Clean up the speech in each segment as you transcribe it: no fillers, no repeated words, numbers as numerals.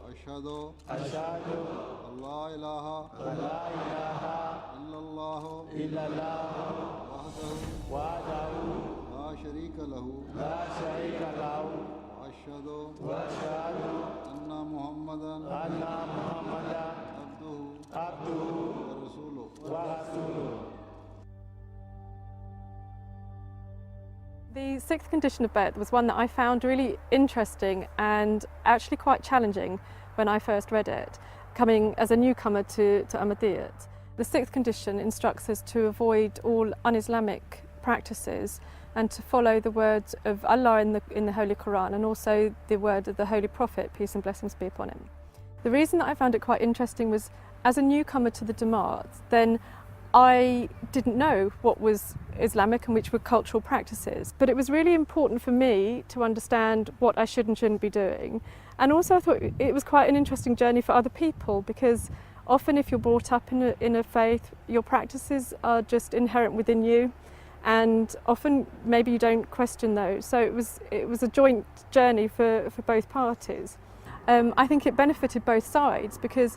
أشهد أشهد أن لا إله أن لا إله إلا الله إلا الله وحده وحده لا شريك له لا شريك له وأشهد وأشهد أن محمدا أن محمدا عبده ورسوله. ورسوله. The sixth condition of Bai'at was one that I found really interesting and actually quite challenging when I first read it, coming as a newcomer to Ahmadiyyat. The sixth condition instructs us to avoid all un-Islamic practices and to follow the words of Allah in the Holy Quran, and also the word of the Holy Prophet, peace and blessings be upon him. The reason that I found it quite interesting was, as a newcomer to the Jamaat, then I didn't know what was Islamic and which were cultural practices, but it was really important for me to understand what I should and shouldn't be doing. And also I thought it was quite an interesting journey for other people, because often if you're brought up in a faith, your practices are just inherent within you, and often maybe you don't question those. So it was a joint journey for both parties. I think it benefited both sides, because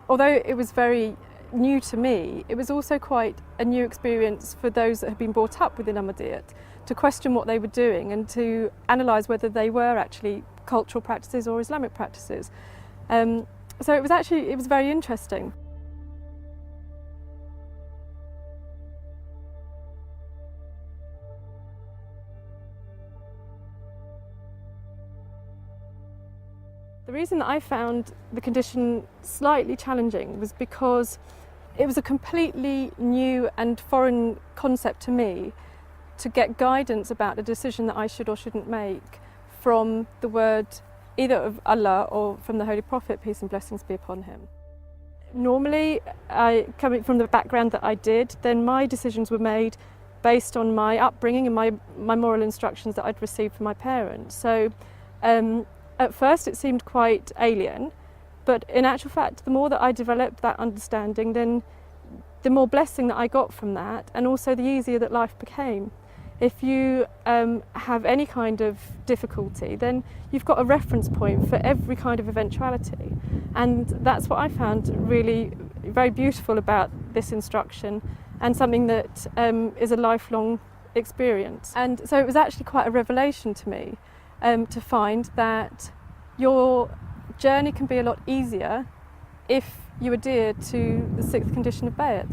although it was very new to me, it was also quite a new experience for those that had been brought up within Ahmadiyyat to question what they were doing and to analyse whether they were actually cultural practices or Islamic practices. So it was very interesting. The reason that I found the condition slightly challenging was because it was a completely new and foreign concept to me to get guidance about a decision that I should or shouldn't make from the word either of Allah or from the Holy Prophet, peace and blessings be upon him. Normally, coming from the background that I did, then my decisions were made based on my upbringing and my moral instructions that I'd received from my parents. So at first it seemed quite alien, but in actual fact, the more that I developed that understanding, then the more blessing that I got from that, and also the easier that life became. If you have any kind of difficulty, then you've got a reference point for every kind of eventuality. And that's what I found really very beautiful about this instruction, and something that is a lifelong experience. And so it was actually quite a revelation to me to find that your journey can be a lot easier if you adhere to the sixth condition of Bai'at.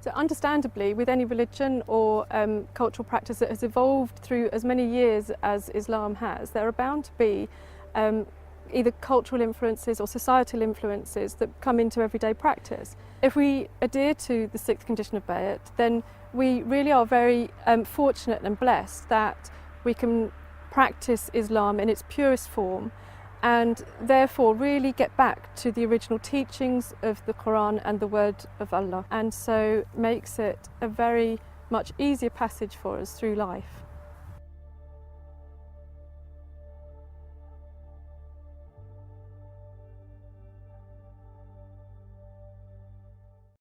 So understandably, with any religion or cultural practice that has evolved through as many years as Islam has, there are bound to be either cultural influences or societal influences that come into everyday practice. If we adhere to the sixth condition of Bai'at, then we really are very fortunate and blessed that we can practice Islam in its purest form, and therefore really get back to the original teachings of the Quran and the word of Allah, and so makes it a very much easier passage for us through life.